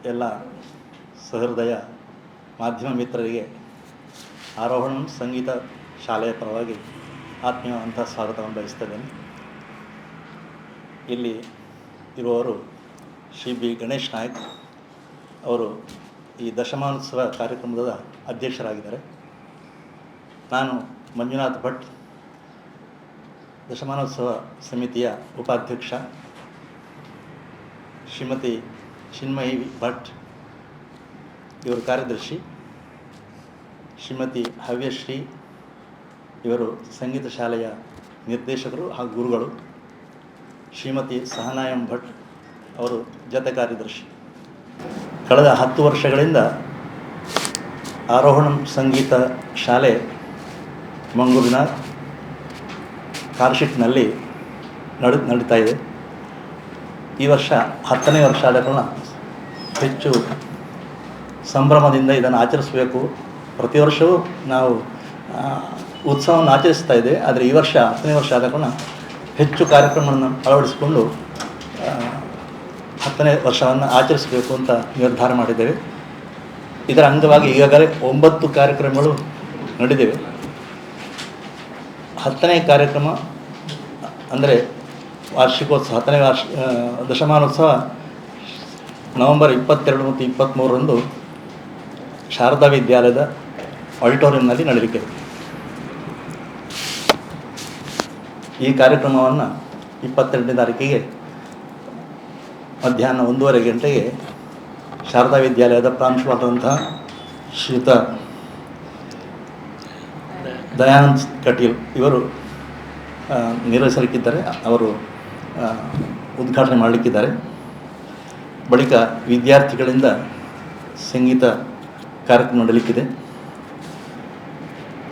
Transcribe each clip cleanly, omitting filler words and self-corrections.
ಎಲ್ಲ ಸಹೃದಯ ಮಾಧ್ಯಮ ಮಿತ್ರರಿಗೆ ಆರೋಹಣ ಸಂಗೀತ ಶಾಲೆಯ ಪರವಾಗಿ ಆತ್ಮೀಯವಂಥ ಸ್ವಾಗತವನ್ನು ಬಯಸ್ತೇನೆ. ಇಲ್ಲಿ ಇರುವವರು ಶ್ರೀ ಬಿ ಗಣೇಶ್ ನಾಯಕ್ ಅವರು ಈ ದಶಮಾನೋತ್ಸವ ಕಾರ್ಯಕ್ರಮದ ಅಧ್ಯಕ್ಷರಾಗಿದ್ದಾರೆ. ನಾನು ಮಂಜುನಾಥ್ ಭಟ್, ದಶಮಾನೋತ್ಸವ ಸಮಿತಿಯ ಉಪಾಧ್ಯಕ್ಷ. ಶ್ರೀಮತಿ ಚಿನ್ಮಯಿ ಭಟ್ ಇವರು ಕಾರ್ಯದರ್ಶಿ. ಶ್ರೀಮತಿ ಹವ್ಯಶ್ರೀ ಇವರು ಸಂಗೀತ ಶಾಲೆಯ ನಿರ್ದೇಶಕರು ಹಾಗೂ ಗುರುಗಳು. ಶ್ರೀಮತಿ ಸಹನಾಯಂ ಭಟ್ ಅವರು ಜೊತೆ ಕಾರ್ಯದರ್ಶಿ. ಕಳೆದ 10 ವರ್ಷಗಳಿಂದ ಆರೋಹಣ ಸಂಗೀತ ಶಾಲೆ ಮಂಗಳೂರಿನ ಕಾರ್ಶಿಟ್ನಲ್ಲಿ ನಡೀತಾ ಇದೆ. ಈ ವರ್ಷ 10ನೇ ವರ್ಷ ಆದ ಕಾರಣ ಹೆಚ್ಚು ಸಂಭ್ರಮದಿಂದ ಇದನ್ನು ಆಚರಿಸಬೇಕು. ಪ್ರತಿ ವರ್ಷವೂ ನಾವು ಉತ್ಸವವನ್ನು ಆಚರಿಸ್ತಾ ಇದ್ದೇವೆ, ಆದರೆ ಈ ವರ್ಷ 10ನೇ ವರ್ಷ ಆದ ಕಾರಣ ಹೆಚ್ಚು ಕಾರ್ಯಕ್ರಮವನ್ನು ಅಳವಡಿಸಿಕೊಂಡು 10ನೇ ವರ್ಷವನ್ನು ಆಚರಿಸಬೇಕು ಅಂತ ನಿರ್ಧಾರ ಮಾಡಿದ್ದೇವೆ. ಇದರ ಅಂಗವಾಗಿ ಈಗಾಗಲೇ 9 ಕಾರ್ಯಕ್ರಮಗಳು ನಡೆದಿವೆ. 10ನೇ ಕಾರ್ಯಕ್ರಮ ಅಂದರೆ ವಾರ್ಷಿಕೋತ್ಸವ, 10ನೇ ದಶಮಾನೋತ್ಸವ ನವೆಂಬರ್ 22 ಮತ್ತು 23ರಂದು ಶಾರದಾ ವಿದ್ಯಾಲಯದ ಆಡಿಟೋರಿಯಂನಲ್ಲಿ ನಡೆಯಲಿದೆ. ಈ ಕಾರ್ಯಕ್ರಮವನ್ನು 22ನೇ ತಾರೀಕಿಗೆ ಮಧ್ಯಾಹ್ನ 1:30 ಗಂಟೆಗೆ ಶಾರದಾ ವಿದ್ಯಾಲಯದ ಪ್ರಾಂಶುಪಾಲರಂತಹ ಶ್ರೀಯುತ ದಯಾನಂದ್ ಕಟೀಲ್ ಇವರು ನಿರ್ವಹಿಸಲಿಕ್ಕಿದ್ದಾರೆ. ಅವರು ಉದ್ಘಾಟನೆ ಮಾಡಲಿಕ್ಕಿದ್ದಾರೆ. ಬಳಿಕ ವಿದ್ಯಾರ್ಥಿಗಳಿಂದ ಸಂಗೀತ ಕಾರ್ಯಕ್ರಮ ನಡೆಯಲಿಕ್ಕಿದೆ.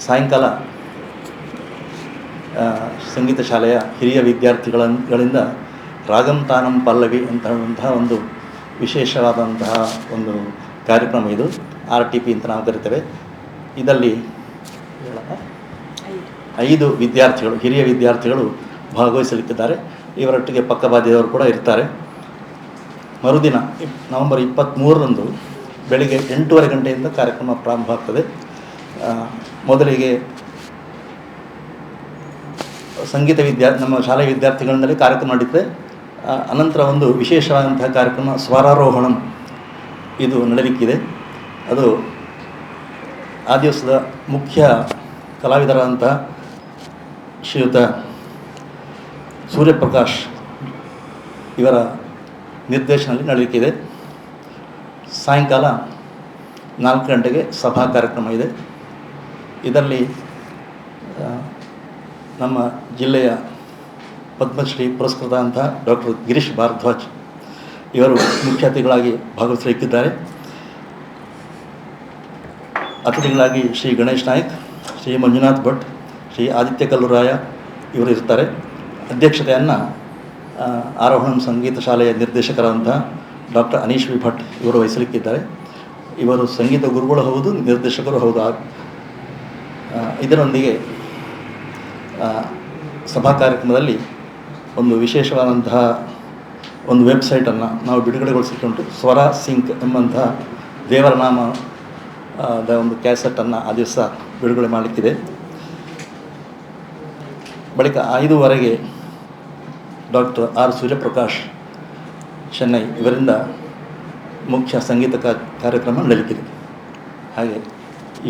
ಸಾಯಂಕಾಲ ಸಂಗೀತ ಶಾಲೆಯ ಹಿರಿಯ ವಿದ್ಯಾರ್ಥಿಗಳಿಂದ ರಾಗಂ ತಾನಂ ಪಲ್ಲವಿ ಅಂತಂತಹ ಒಂದು ವಿಶೇಷವಾದಂತಹ ಒಂದು ಕಾರ್ಯಕ್ರಮ ಇದು. RTP ಅಂತ ನಾವು ಕರಿತೇವೆ. ಇದರಲ್ಲಿ 5 ವಿದ್ಯಾರ್ಥಿಗಳು, ಹಿರಿಯ ವಿದ್ಯಾರ್ಥಿಗಳು ಭಾಗವಹಿಸಲಿಕ್ಕಿದ್ದಾರೆ. ಇವರೊಟ್ಟಿಗೆ ಪಕ್ಕವಾದ್ಯದವರು ಕೂಡ ಇರ್ತಾರೆ. ಮರುದಿನ ನವೆಂಬರ್ 23ರಂದು ಬೆಳಿಗ್ಗೆ 8:30 ಗಂಟೆಯಿಂದ ಕಾರ್ಯಕ್ರಮ ಪ್ರಾರಂಭ ಆಗ್ತದೆ. ಮೊದಲಿಗೆ ಸಂಗೀತ ನಮ್ಮ ಶಾಲೆಯ ವಿದ್ಯಾರ್ಥಿಗಳಿಂದಲೇ ಕಾರ್ಯಕ್ರಮ ನಡೆಯುತ್ತೆ. ಅನಂತರ ಒಂದು ವಿಶೇಷವಾದಂತಹ ಕಾರ್ಯಕ್ರಮ ಸ್ವರಾರೋಹಣಂ ಇದು ನಡೆಯಲಿಕ್ಕಿದೆ. ಅದು ಆ ದಿವಸದ ಮುಖ್ಯ ಕಲಾವಿದರಾದಂತಹ ಶ್ರೀಯುತ ಸೂರ್ಯಪ್ರಕಾಶ್ ಇವರ ನಿರ್ದೇಶನದಲ್ಲಿ ನಡೆಯಲಿಕ್ಕಿದೆ. ಸಾಯಂಕಾಲ 4 ಗಂಟೆಗೆ ಸಭಾ ಕಾರ್ಯಕ್ರಮ ಇದೆ. ಇದರಲ್ಲಿ ನಮ್ಮ ಜಿಲ್ಲೆಯ ಪದ್ಮಶ್ರೀ ಪುರಸ್ಕೃತ ಡಾಕ್ಟರ್ ಗಿರೀಶ್ ಭಾರದ್ವಾಜ್ ಇವರು ಮುಖ್ಯ ಅತಿಥಿಗಳಾಗಿ ಭಾಗವಹಿಸಲಿಕ್ಕಿದ್ದಾರೆ. ಅತಿಥಿಗಳಾಗಿ ಶ್ರೀ ಗಣೇಶ್ ನಾಯಕ್, ಶ್ರೀ ಮಂಜುನಾಥ್ ಭಟ್, ಶ್ರೀ ಆದಿತ್ಯ ಕಲ್ಲುರಾಯ ಇವರು ಇರ್ತಾರೆ. ಅಧ್ಯಕ್ಷತೆಯನ್ನು ಆರೋಹಣ ಸಂಗೀತ ಶಾಲೆಯ ನಿರ್ದೇಶಕರಾದಂಥ ಡಾಕ್ಟರ್ ಅನೀಶ್ ವಿ ಭಟ್ ಇವರು ವಹಿಸಲಿಕ್ಕಿದ್ದಾರೆ. ಇವರು ಸಂಗೀತ ಗುರುಗಳು ಹೌದು, ನಿರ್ದೇಶಕರು ಹೌದು. ಇದರೊಂದಿಗೆ ಸಭಾ ಕಾರ್ಯಕ್ರಮದಲ್ಲಿ ಒಂದು ವಿಶೇಷವಾದಂತಹ ಒಂದು ವೆಬ್ಸೈಟನ್ನು ನಾವು ಬಿಡುಗಡೆಗೊಳಿಸಿಕೊಂಡು ಸ್ವರ ಸಿಂಕ್ ಎಂಬಂತಹ ದೇವರ ನಾಮದ ಒಂದು ಕ್ಯಾಸೆಟನ್ನು ಆ ದಿವಸ ಬಿಡುಗಡೆ ಮಾಡಲಿಕ್ಕಿದೆ. ಬಳಿಕ 5:15ಗೆ ಡಾಕ್ಟರ್ ಆರ್ ಸೂರ್ಯಪ್ರಕಾಶ್ ಚೆನ್ನೈ ಇವರಿಂದ ಮುಖ್ಯ ಸಂಗೀತ ಕಾರ್ಯಕ್ರಮ ನಡೆಯಲಿಕ್ಕಿದೆ. ಹಾಗೆ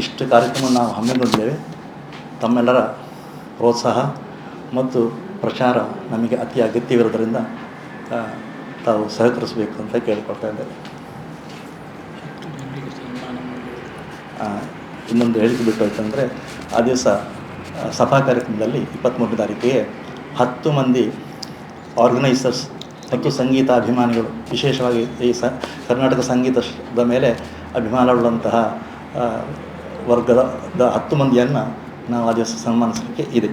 ಇಷ್ಟು ಕಾರ್ಯಕ್ರಮ ನಾವು ಹಮ್ಮಿಕೊಂಡಿದ್ದೇವೆ. ತಮ್ಮೆಲ್ಲರ ಪ್ರೋತ್ಸಾಹ ಮತ್ತು ಪ್ರಚಾರ ನಮಗೆ ಅತಿ ಅಗತ್ಯವಿರೋದರಿಂದ ತಾವು ಸಹಕರಿಸಬೇಕು ಅಂತ ಕೇಳಿಕೊಳ್ತಾ ಇದ್ದೇವೆ. ಇನ್ನೊಂದು ಹೇಳಿಕೆ ಬಿಟ್ಟು ಹೋಯ್ತಂದರೆ, ಆ ದಿವಸ ಸಭಾ ಕಾರ್ಯಕ್ರಮದಲ್ಲಿ 23ನೇ ತಾರೀಕಿಗೆ 10 ಮಂದಿ ಆರ್ಗನೈಸರ್ಸ್ ಮತ್ತು ಸಂಗೀತಾಭಿಮಾನಿಗಳು, ವಿಶೇಷವಾಗಿ ಈ ಕರ್ನಾಟಕ ಸಂಗೀತದ ಮೇಲೆ ಅಭಿಮಾನವುಳ್ಳಂತಹ ವರ್ಗದ 10 ಮಂದಿಯನ್ನು ನಾವು ಆ ದಿವಸ ಸನ್ಮಾನಿಸಲಿಕ್ಕೆ ಇದೆ.